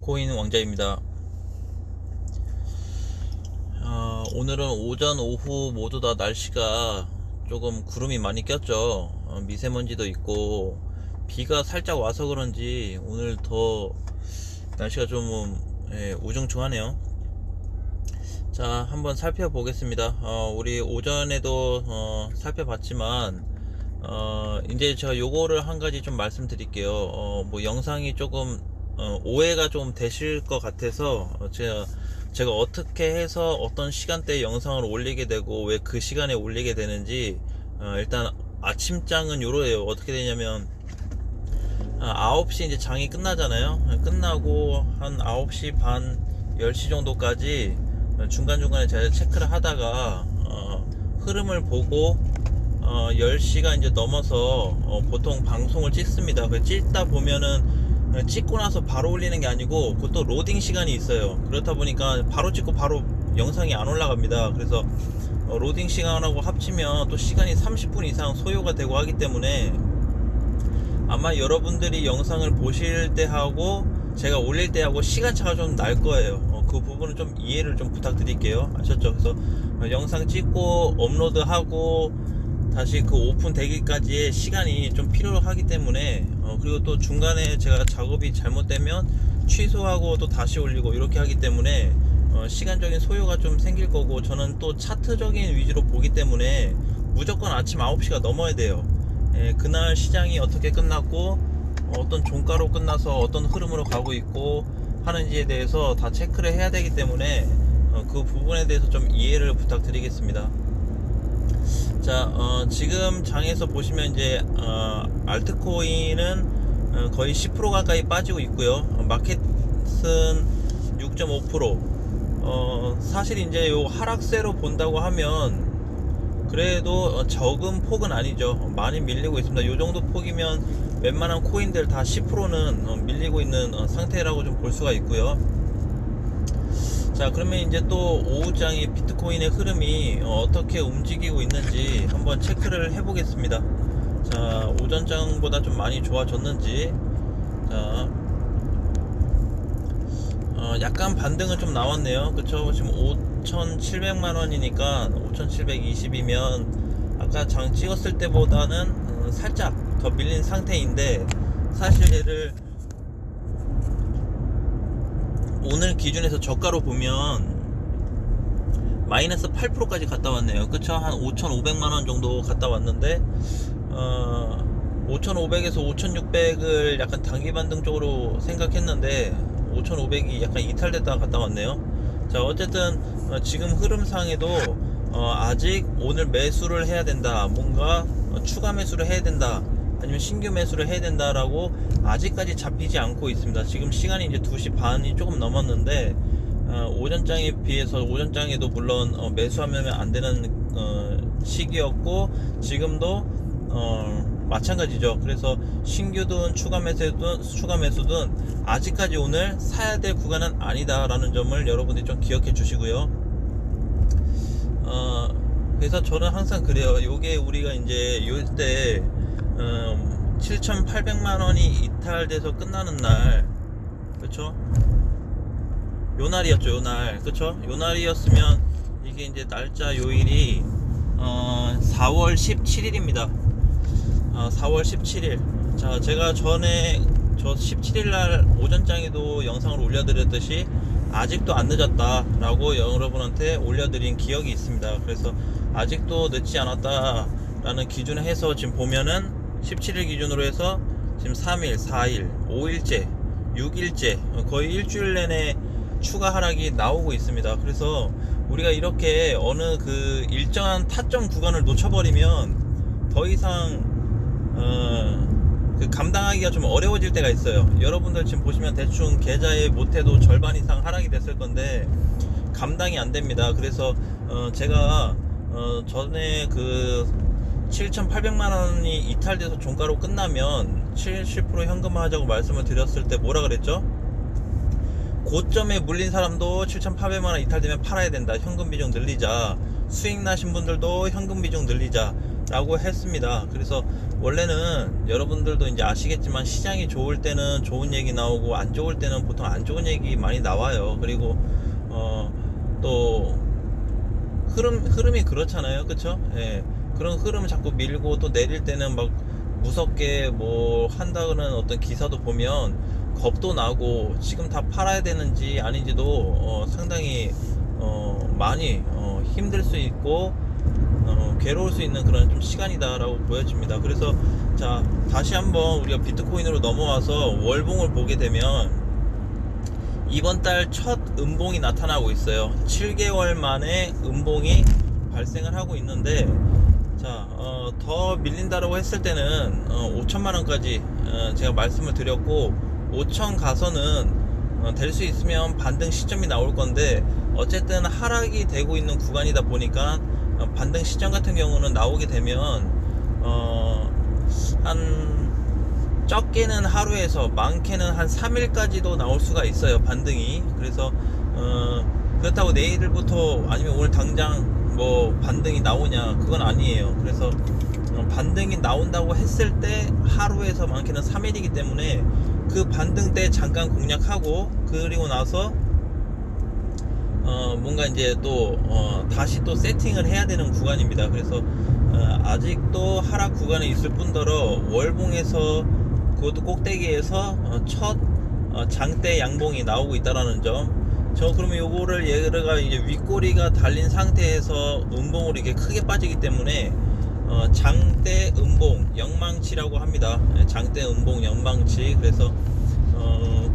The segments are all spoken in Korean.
비트코인 왕자입니다. 오늘은 오전, 오후 모두 다 날씨가 조금 구름이 많이 꼈죠. 미세먼지도 있고 비가 살짝 와서 그런지 오늘 더 날씨가 좀 우중충하네요. 자, 한번 살펴보겠습니다. 우리 오전에도 살펴봤지만 이제 제가 요거를 한 가지 좀 말씀드릴게요. 뭐 영상이 조금 오해가 좀 되실 것 같아서 제가 어떻게 해서 어떤 시간대에 영상을 올리게 되고 왜 그 시간에 올리게 되는지 일단 아침장은 요로예요. 어떻게 되냐면 9시 이제 장이 끝나잖아요. 끝나고 한 9시 반 10시 정도까지 중간중간에 제가 체크를 하다가 흐름을 보고 10시가 이제 넘어서 보통 방송을 찍습니다. 찍다 보면은 찍고 나서 바로 올리는 게 아니고 그것도 로딩 시간이 있어요. 그렇다 보니까 바로 찍고 바로 영상이 안 올라갑니다. 그래서 로딩 시간하고 합치면 또 시간이 30분 이상 소요가 되고 하기 때문에 아마 여러분들이 영상을 보실 때 하고 제가 올릴 때 하고 시간차가 좀 날 거예요. 그 부분은 좀 이해를 좀 부탁드릴게요. 아셨죠? 그래서 영상 찍고 업로드하고 다시 그 오픈되기까지의 시간이 좀 필요하기 때문에 그리고 또 중간에 제가 작업이 잘못되면 취소하고 또 다시 올리고 이렇게 하기 때문에 시간적인 소요가 좀 생길 거고, 저는 또 차트적인 위주로 보기 때문에 무조건 아침 9시가 넘어야 돼요. 그날 시장이 어떻게 끝났고 어떤 종가로 끝나서 어떤 흐름으로 가고 있고 하는지에 대해서 다 체크를 해야 되기 때문에 그 부분에 대해서 좀 이해를 부탁드리겠습니다. 자, 지금 장에서 보시면 이제 알트코인은 거의 10% 가까이 빠지고 있고요. 마켓은 6.5%. 사실 이제 요 하락세로 본다고 하면 그래도 적은 폭은 아니죠. 많이 밀리고 있습니다. 요 정도 폭이면 웬만한 코인들 다 10%는 밀리고 있는 상태라고 좀 볼 수가 있고요. 자, 그러면 이제 또 오후장의 비트코인의 흐름이 어떻게 움직이고 있는지 한번 체크를 해보겠습니다. 자, 오전장보다 좀 많이 좋아졌는지. 자, 약간 반등은 좀 나왔네요. 그쵸? 지금 5,700만원이니까 5,720이면 아까 장 찍었을 때보다는 살짝 더 밀린 상태인데, 사실 얘를 오늘 기준에서 저가로 보면 마이너스 8%까지 갔다 왔네요. 그쵸? 한 5,500만원 정도 갔다 왔는데 5,500에서 5,600을 약간 단기 반등 쪽으로 생각했는데 5,500이 약간 이탈됐다가 갔다 왔네요. 자, 어쨌든 지금 흐름상에도 아직 오늘 매수를 해야 된다, 뭔가 추가 매수를 해야 된다, 아니면 신규 매수를 해야 된다라고 아직까지 잡히지 않고 있습니다. 지금 시간이 이제 2시 반이 조금 넘었는데 오전장에 비해서 오전장에도 물론 매수하면 안 되는 시기였고 지금도 마찬가지죠. 그래서 신규든 추가 매수든 아직까지 오늘 사야 될 구간은 아니다라는 점을 여러분들이 좀 기억해 주시고요. 그래서 저는 항상 그래요. 요게 우리가 이제 요때 7,800만원이 이탈돼서 끝나는 날, 그쵸? 요 날이었죠, 요 날. 그쵸? 요 날이었으면 이게 이제 날짜 요일이 4월 17일입니다. 4월 17일. 자, 제가 전에 저 17일날 오전장에도 영상을 올려드렸듯이 아직도 안 늦었다 라고 여러분한테 올려드린 기억이 있습니다. 그래서 아직도 늦지 않았다 라는 기준을 해서 지금 보면은 17일 기준으로 해서 지금 3일, 4일, 5일째, 6일째 거의 일주일 내내 추가 하락이 나오고 있습니다. 그래서 우리가 이렇게 어느 그 일정한 타점 구간을 놓쳐버리면 더 이상 그 감당하기가 좀 어려워질 때가 있어요. 여러분들 지금 보시면 대충 계좌에 못해도 절반 이상 하락이 됐을 건데 감당이 안 됩니다. 그래서 제가 전에 그 7,800만원이 이탈돼서 종가로 끝나면 70% 현금화하자고 말씀을 드렸을 때 뭐라 그랬죠? 고점에 물린 사람도 7,800만원 이탈되면 팔아야 된다, 현금 비중 늘리자, 수익 나신 분들도 현금 비중 늘리자, 라고 했습니다. 그래서 원래는 여러분들도 이제 아시겠지만 시장이 좋을 때는 좋은 얘기 나오고 안 좋을 때는 보통 안 좋은 얘기 많이 나와요. 그리고 또 흐름이 그렇잖아요. 그쵸? 예. 그런 흐름을 자꾸 밀고 또 내릴 때는 막 무섭게 뭐 한다는 어떤 기사도 보면 겁도 나고 지금 다 팔아야 되는지 아닌지도 상당히 많이 힘들 수 있고 괴로울 수 있는 그런 좀 시간이다 라고 보여집니다. 그래서 자, 다시 한번 우리가 비트코인으로 넘어와서 월봉을 보게 되면 이번 달 첫 음봉이 나타나고 있어요. 7개월 만에 음봉이 발생을 하고 있는데, 자, 더 밀린다라고 했을 때는 5천만원까지 제가 말씀을 드렸고, 5천 가서는 될 수 있으면 반등 시점이 나올 건데, 어쨌든 하락이 되고 있는 구간이다 보니까 반등 시점 같은 경우는 나오게 되면 한 적게는 하루에서 많게는 한 3일까지도 나올 수가 있어요, 반등이. 그래서 그렇다고 내일부터 아니면 오늘 당장 뭐 반등이 나오냐, 그건 아니에요. 그래서 반등이 나온다고 했을 때 하루에서 많게는 3일이기 때문에 그 반등 때 잠깐 공략하고, 그리고 나서 뭔가 이제 또 다시 또 세팅을 해야 되는 구간입니다. 그래서 아직도 하락 구간에 있을 뿐더러 월봉에서, 그것도 꼭대기에서 첫 장대 양봉이 나오고 있다라는 점. 그러면 요거를 얘가 이제 윗꼬리가 달린 상태에서 음봉으로 이렇게 크게 빠지기 때문에 장대 음봉 영망치라고 합니다. 장대 음봉 영망치. 그래서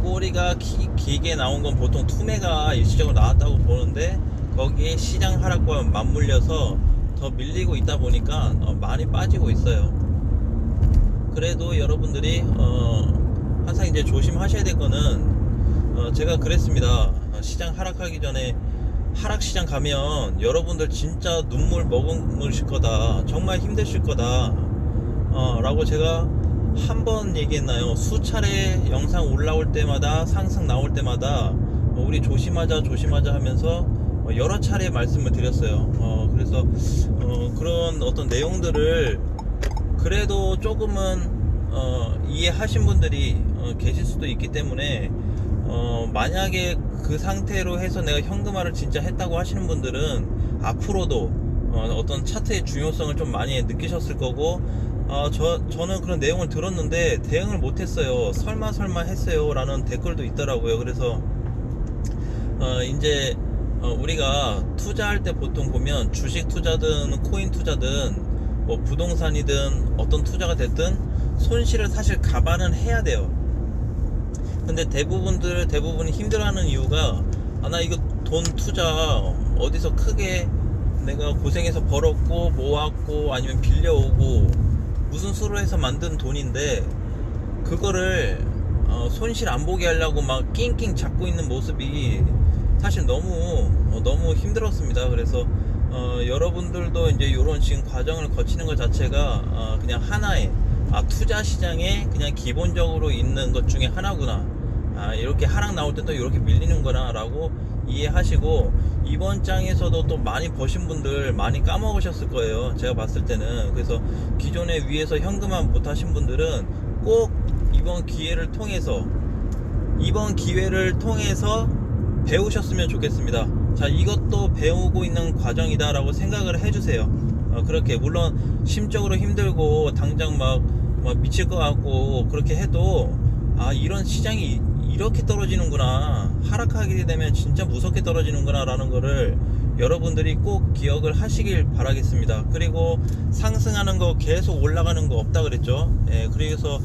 꼬리가 길게 나온 건 보통 투매가 일시적으로 나왔다고 보는데, 거기에 시장 하락과 맞물려서 더 밀리고 있다 보니까 많이 빠지고 있어요. 그래도 여러분들이 항상 이제 조심하셔야 될 거는, 제가 그랬습니다. 시장 하락하기 전에 하락시장 가면 여러분들 진짜 눈물 머금으실 거다, 정말 힘드실 거다 라고 제가 한 번 얘기했나요? 수차례 영상 올라올 때마다, 상승 나올 때마다 우리 조심하자 하면서 여러 차례 말씀을 드렸어요. 그래서 그런 어떤 내용들을 그래도 조금은 이해하신 분들이 계실 수도 있기 때문에, 만약에 그 상태로 해서 내가 현금화를 진짜 했다고 하시는 분들은 앞으로도 어떤 차트의 중요성을 좀 많이 느끼셨을 거고, 저는 그런 내용을 들었는데 대응을 못했어요. 설마 했어요 라는 댓글도 있더라고요. 그래서 이제 우리가 투자할 때 보통 보면 주식 투자든 코인 투자든 뭐 부동산이든 어떤 투자가 됐든 손실을 사실 감안은 해야 돼요. 근데 대부분이 힘들어하는 이유가, 나 이거 돈 투자 어디서 크게 내가 고생해서 벌었고 모았고 아니면 빌려오고 무슨 수로 해서 만든 돈인데, 그거를 손실 안 보게 하려고 막 낑낑 잡고 있는 모습이 사실 너무 힘들었습니다. 그래서 여러분들도 이제 이런 지금 과정을 거치는 것 자체가 그냥 하나의 투자 시장에 그냥 기본적으로 있는 것 중에 하나구나, 이렇게 하락 나올 때 또 이렇게 밀리는구나 라고 이해하시고, 이번 장에서도 또 많이 버신 분들 많이 까먹으셨을 거예요, 제가 봤을 때는. 그래서 기존에 위에서 현금화 못 하신 분들은 꼭 이번 기회를 통해서 배우셨으면 좋겠습니다. 자, 이것도 배우고 있는 과정이다 라고 생각을 해주세요. 그렇게 물론 심적으로 힘들고 당장 막 미칠 것 같고 그렇게 해도, 이런 시장이 이렇게 떨어지는구나, 하락하게 되면 진짜 무섭게 떨어지는구나 라는 거를 여러분들이 꼭 기억을 하시길 바라겠습니다. 그리고 상승하는 거 계속 올라가는 거 없다 그랬죠. 그래서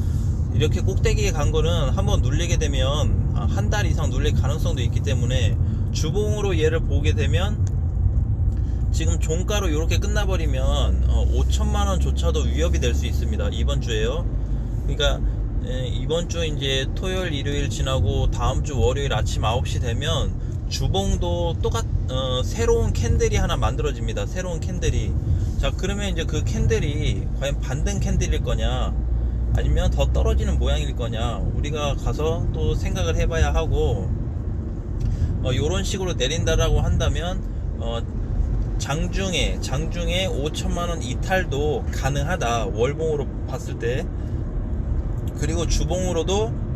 이렇게 꼭대기에 간 거는 한번 눌리게 되면 한 달 이상 눌릴 가능성도 있기 때문에, 주봉으로 얘를 보게 되면 지금 종가로 이렇게 끝나버리면 5천만원 조차도 위협이 될 수 있습니다, 이번 주에요. 그러니까 이번 주 이제 토요일 일요일 지나고 다음 주 월요일 아침 9시 되면 주봉도 새로운 캔들이 하나 만들어집니다. 새로운 캔들이. 자, 그러면 이제 그 캔들이 과연 반등 캔들일 거냐 아니면 더 떨어지는 모양일 거냐, 우리가 가서 또 생각을 해봐야 하고, 요런 식으로 내린다라고 한다면 장중에 5천만원 이탈도 가능하다, 월봉으로 봤을 때. 그리고 주봉으로도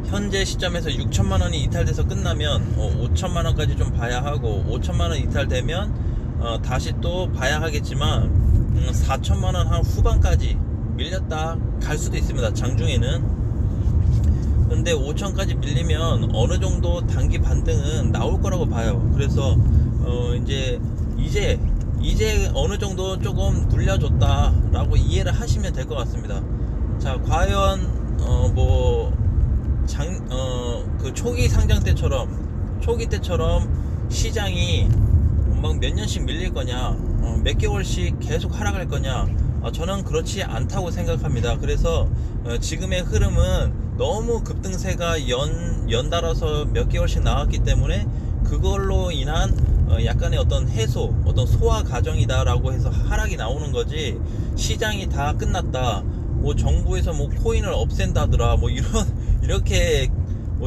현재 시점에서 6천만원이 이탈돼서 끝나면 5천만원까지 좀 봐야 하고, 5천만원 이탈되면 다시 또 봐야 하겠지만 4천만원 한 후반까지 밀렸다 갈 수도 있습니다, 장중에는. 근데 5천까지 밀리면 어느 정도 단기 반등은 나올 거라고 봐요. 그래서 이제 어느 정도 조금 눌려줬다라고 이해를 하시면 될 것 같습니다. 자, 과연 그 초기 상장 때처럼 시장이 막 몇 년씩 밀릴 거냐, 몇 개월씩 계속 하락할 거냐, 저는 그렇지 않다고 생각합니다. 그래서 지금의 흐름은 너무 급등세가 연달아서 몇 개월씩 나왔기 때문에 그걸로 인한 약간의 어떤 해소, 어떤 소화 과정이다 라고 해서 하락이 나오는 거지, 시장이 다 끝났다, 정부에서 코인을 없앤다더라, 이렇게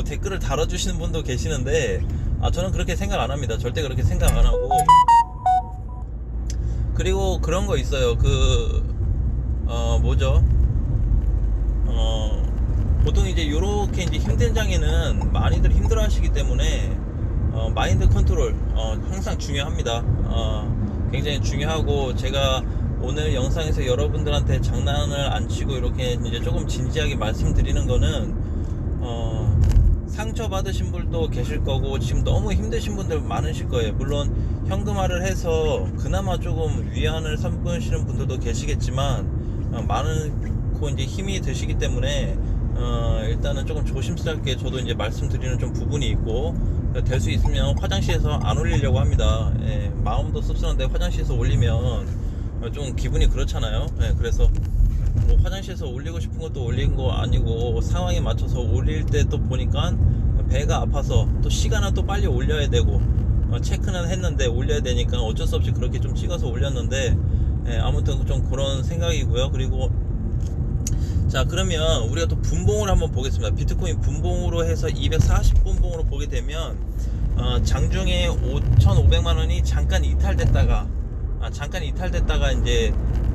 댓글을 달아주시는 분도 계시는데, 저는 그렇게 생각 안 합니다. 절대 그렇게 생각 안 하고. 그리고 그런 거 있어요. 보통 이제 요렇게 이제 힘든 장에는 많이들 힘들어 하시기 때문에 마인드 컨트롤 항상 중요합니다. 굉장히 중요하고, 제가 오늘 영상에서 여러분들한테 장난을 안 치고 이렇게 이제 조금 진지하게 말씀드리는 거는, 상처 받으신 분도 계실 거고 지금 너무 힘드신 분들 많으실 거예요. 물론 현금화를 해서 그나마 조금 위안을 삼으시는 분들도 계시겠지만, 많고 이제 힘이 드시기 때문에 일단은 조금 조심스럽게 저도 이제 말씀드리는 좀 부분이 있고, 될 수 있으면 화장실에서 안 올리려고 합니다. 마음도 씁쓸한데 화장실에서 올리면 좀 기분이 그렇잖아요. 그래서 화장실에서 올리고 싶은 것도 올린 거 아니고, 상황에 맞춰서 올릴 때 또 보니까 배가 아파서 또 시간은 또 빨리 올려야 되고, 체크는 했는데 올려야 되니까 어쩔 수 없이 그렇게 좀 찍어서 올렸는데, 아무튼 좀 그런 생각이고요. 그리고 자, 그러면 우리가 또 분봉을 한번 보겠습니다. 비트코인 분봉으로 해서 240분봉으로 보게 되면 장중에 5,500만원이 잠깐 이탈됐다가 이제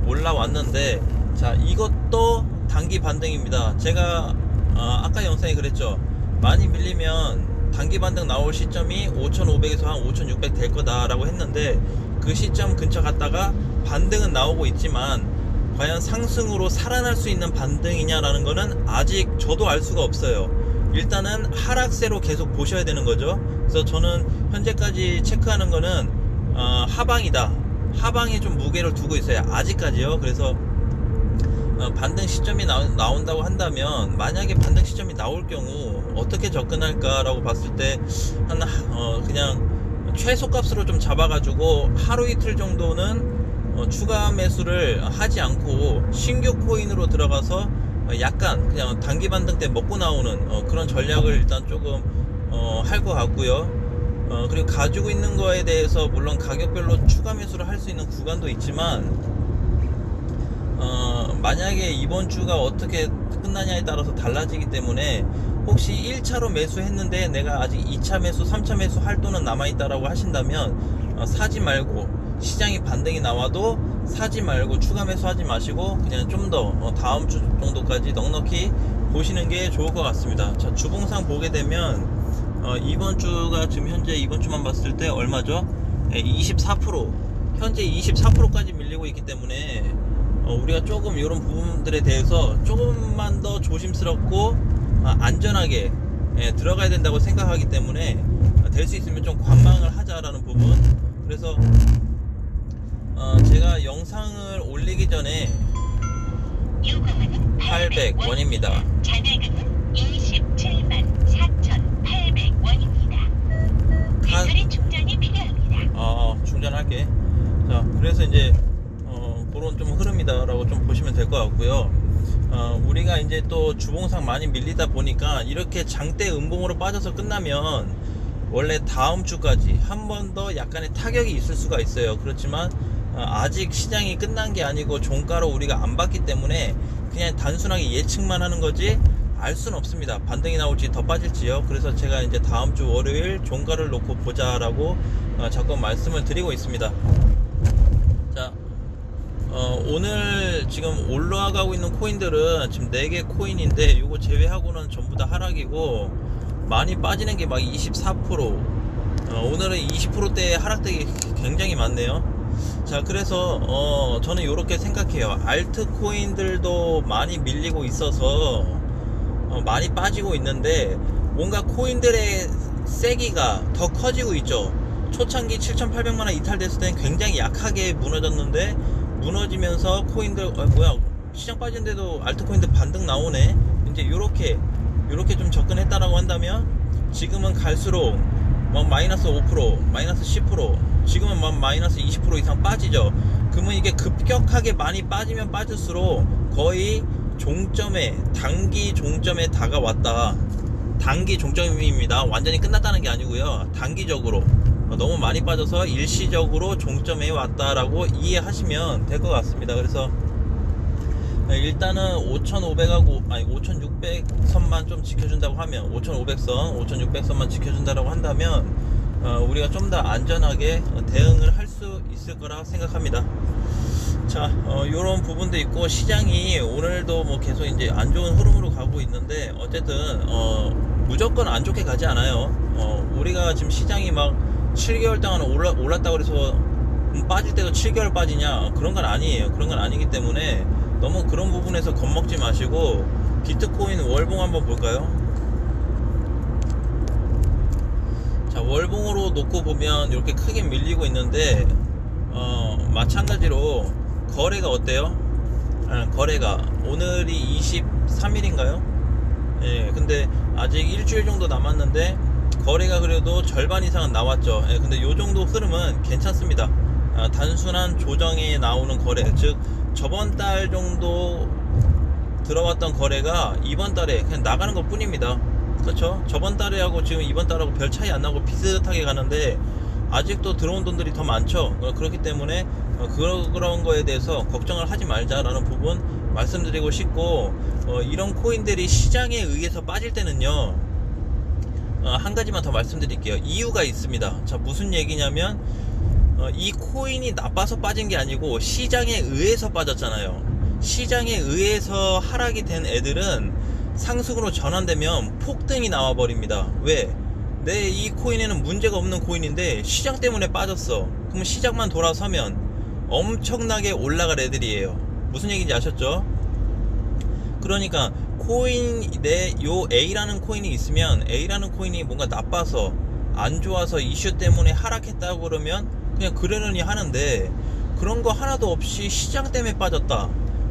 올라왔는데, 자, 이것도 단기 반등입니다. 제가 아까 영상에 그랬죠. 많이 밀리면 단기 반등 나올 시점이 5,500에서 한 5,600 될 거다 라고 했는데, 그 시점 근처 갔다가 반등은 나오고 있지만 과연 상승으로 살아날 수 있는 반등이냐라는 거는 아직 저도 알 수가 없어요. 일단은 하락세로 계속 보셔야 되는 거죠. 그래서 저는 현재까지 체크하는 거는 하방이다, 하방에 좀 무게를 두고 있어요, 아직까지요. 그래서 반등 시점이 나온다고 한다면, 만약에 반등 시점이 나올 경우 어떻게 접근할까 라고 봤을 때 그냥 최소값으로 좀 잡아가지고 하루 이틀 정도는 추가 매수를 하지 않고 신규 코인으로 들어가서 약간 그냥 단기 반등 때 먹고 나오는 그런 전략을 일단 조금 할 것 같고요. 그리고 가지고 있는 거에 대해서 물론 가격별로 추가 매수를 할 수 있는 구간도 있지만, 만약에 이번 주가 어떻게 끝나냐에 따라서 달라지기 때문에, 혹시 1차로 매수했는데 내가 아직 2차 매수, 3차 매수 할 돈은 남아있다라고 하신다면 사지 말고, 시장이 반등이 나와도 사지 말고 추가 매수하지 마시고 그냥 좀 더 다음 주 정도까지 넉넉히 보시는 게 좋을 것 같습니다. 자, 주봉상 보게 되면 이번 주가 지금 현재 이번 주만 봤을 때 얼마죠? 24%, 현재 24%까지 밀리고 있기 때문에 우리가 조금 이런 부분들에 대해서 조금만 더 조심스럽고 안전하게 들어가야 된다고 생각하기 때문에, 될 수 있으면 좀 관망을 하자라는 부분. 그래서 제가 영상을 올리기 전에 800원입니다. 잔액은 27만 4,800원입니다. 배터리 충전이 필요합니다. 충전할게. 자, 그래서 이제 그런 좀 흐름이다라고 좀 보시면 될 것 같고요. 우리가 이제 또 주봉상 많이 밀리다 보니까 이렇게 장대 음봉으로 빠져서 끝나면 원래 다음 주까지 한 번 더 약간의 타격이 있을 수가 있어요. 그렇지만 아직 시장이 끝난 게 아니고 종가로 우리가 안 봤기 때문에 그냥 단순하게 예측만 하는 거지, 알 수는 없습니다. 반등이 나올지 더 빠질지요. 그래서 제가 이제 다음 주 월요일 종가를 놓고 보자라고 자꾸 말씀을 드리고 있습니다. 자, 오늘 지금 올라가고 있는 코인들은 지금 4개 코인인데 요거 제외하고는 전부 다 하락이고, 많이 빠지는 게 막 24%, 오늘은 20%대의 하락들이 굉장히 많네요. 자, 그래서 저는 이렇게 생각해요. 알트 코인들도 많이 밀리고 있어서 많이 빠지고 있는데, 뭔가 코인들의 세기가 더 커지고 있죠. 초창기 7,800만원 이탈됐을 때는 굉장히 약하게 무너졌는데, 무너지면서 코인들 뭐야, 시장 빠진데도 알트코인들 반등 나오네. 이제 요렇게 좀 접근했다라고 한다면, 지금은 갈수록 막 마이너스 5%, 마이너스 10%, 지금은 막 마이너스 20% 이상 빠지죠. 그러면 이게 급격하게 많이 빠지면 빠질수록 거의 종점에, 단기 종점에 다가왔다. 단기 종점입니다. 완전히 끝났다는 게 아니고요. 단기적으로 너무 많이 빠져서 일시적으로 종점에 왔다라고 이해하시면 될 것 같습니다. 그래서 일단은 5,500하고 5,600선만 좀 지켜준다고 하면, 5,500선, 5,600선만 지켜준다고 한다면 우리가 좀 더 안전하게 대응을 할 수 있을 거라 생각합니다. 자, 요런 부분도 있고, 시장이 오늘도 뭐 계속 이제 안 좋은 흐름으로 가고 있는데, 어쨌든 무조건 안 좋게 가지 않아요. 우리가 지금 시장이 막 7개월 동안 올랐다고 해서 빠질 때도 7개월 빠지냐, 그런 건 아니에요. 그런 건 아니기 때문에 너무 그런 부분에서 겁먹지 마시고, 비트코인 월봉 한번 볼까요? 자, 월봉으로 놓고 보면 이렇게 크게 밀리고 있는데, 마찬가지로 거래가 어때요? 거래가 오늘이 23일인가요? 예, 근데 아직 일주일 정도 남았는데 거래가 그래도 절반 이상은 나왔죠. 예, 근데 요 정도 흐름은 괜찮습니다. 단순한 조정에 나오는 거래, 즉 저번 달 정도 들어왔던 거래가 이번 달에 그냥 나가는 것 뿐입니다. 그렇죠? 저번 달에하고 지금 이번 달하고 별 차이 안 나고 비슷하게 가는데, 아직도 들어온 돈들이 더 많죠. 그렇기 때문에 그런 거에 대해서 걱정을 하지 말자라는 부분 말씀드리고 싶고, 이런 코인들이 시장에 의해서 빠질 때는요, 한 가지만 더 말씀드릴게요. 이유가 있습니다. 자, 무슨 얘기냐면, 이 코인이 나빠서 빠진 게 아니고 시장에 의해서 빠졌잖아요. 시장에 의해서 하락이 된 애들은 상승으로 전환되면 폭등이 나와 버립니다. 왜? 이 코인에는 문제가 없는 코인인데 시장 때문에 빠졌어. 그럼 시장만 돌아서면 엄청나게 올라갈 애들이에요. 무슨 얘기인지 아셨죠? 그러니까 요 A라는 코인이 있으면, A라는 코인이 뭔가 나빠서, 안 좋아서 이슈 때문에 하락했다고 그러면 그냥 그러려니 하는데, 그런 거 하나도 없이 시장 때문에 빠졌다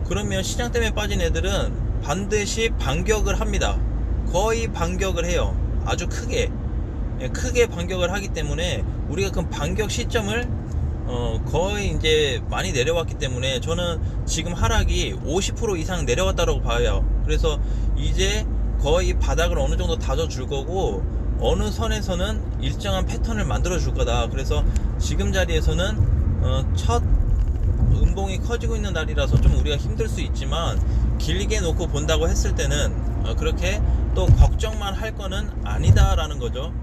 그러면, 시장 때문에 빠진 애들은 반드시 반격을 합니다. 거의 반격을 해요. 아주 크게 반격을 하기 때문에, 우리가 그 반격 시점을 거의 이제 많이 내려왔기 때문에, 저는 지금 하락이 50% 이상 내려왔다고 봐요. 그래서 이제 거의 바닥을 어느 정도 다져줄 거고, 어느 선에서는 일정한 패턴을 만들어 줄 거다. 그래서 지금 자리에서는 첫 음봉이 커지고 있는 날이라서 좀 우리가 힘들 수 있지만, 길게 놓고 본다고 했을 때는 그렇게 또 걱정만 할 거는 아니다라는 거죠.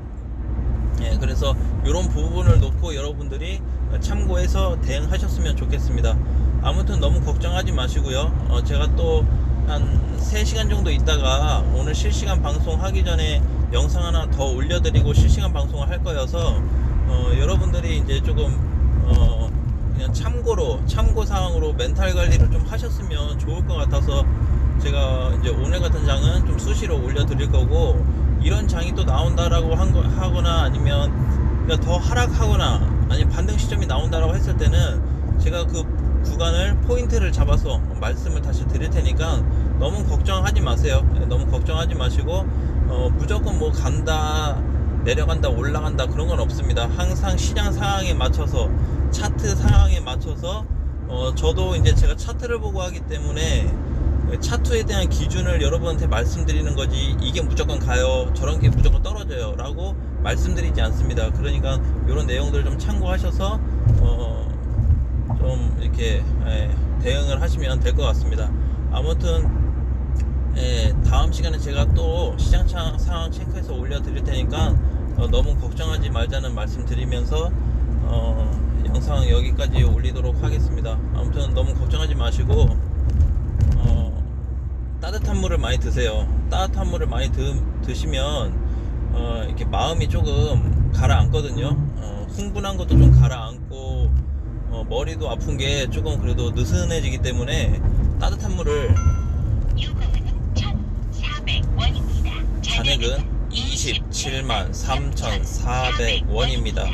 예, 그래서 이런 부분을 놓고 여러분들이 참고해서 대응하셨으면 좋겠습니다. 아무튼 너무 걱정하지 마시고요. 제가 또 한 3시간 정도 있다가 오늘 실시간 방송 하기 전에 영상 하나 더 올려드리고 실시간 방송을 할 거여서, 여러분들이 이제 조금 그냥 참고사항으로 멘탈 관리를 좀 하셨으면 좋을 것 같아서, 제가 이제 오늘 같은 장은 좀 수시로 올려드릴 거고, 이런 장이 또 나온다라고 하거나, 아니면 그러니까 더 하락하거나 아니면 반등 시점이 나온다라고 했을 때는 제가 그 구간을 포인트를 잡아서 말씀을 다시 드릴 테니까 너무 걱정하지 마세요. 너무 걱정하지 마시고, 무조건 뭐 간다, 내려간다, 올라간다 그런 건 없습니다. 항상 시장 상황에 맞춰서, 차트 상황에 맞춰서, 저도 이제 제가 차트를 보고 하기 때문에 차트에 대한 기준을 여러분한테 말씀드리는 거지, 이게 무조건 가요, 저런 게 무조건 떨어져요 라고 말씀드리지 않습니다. 그러니까 이런 내용들을 좀 참고하셔서 좀 이렇게 대응을 하시면 될 것 같습니다. 아무튼 예, 다음 시간에 제가 또 시장 상황 체크해서 올려드릴 테니까 너무 걱정하지 말자는 말씀 드리면서 영상 여기까지 올리도록 하겠습니다. 아무튼 너무 걱정하지 마시고 따뜻한 물을 많이 드세요. 따뜻한 물을 많이 드시면 이렇게 마음이 조금 가라앉거든요. 흥분한 것도 좀 가라앉고 머리도 아픈 게 조금 그래도 느슨해지기 때문에 따뜻한 물을 요금은 1,400원입니다. 잔액은 27만 3,400원입니다.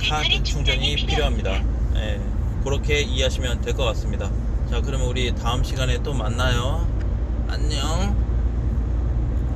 카드 충전이 필요합니다. 예, 그렇게 이해하시면 될 것 같습니다. 자, 그러면 우리 다음 시간에 또 만나요. 안녕.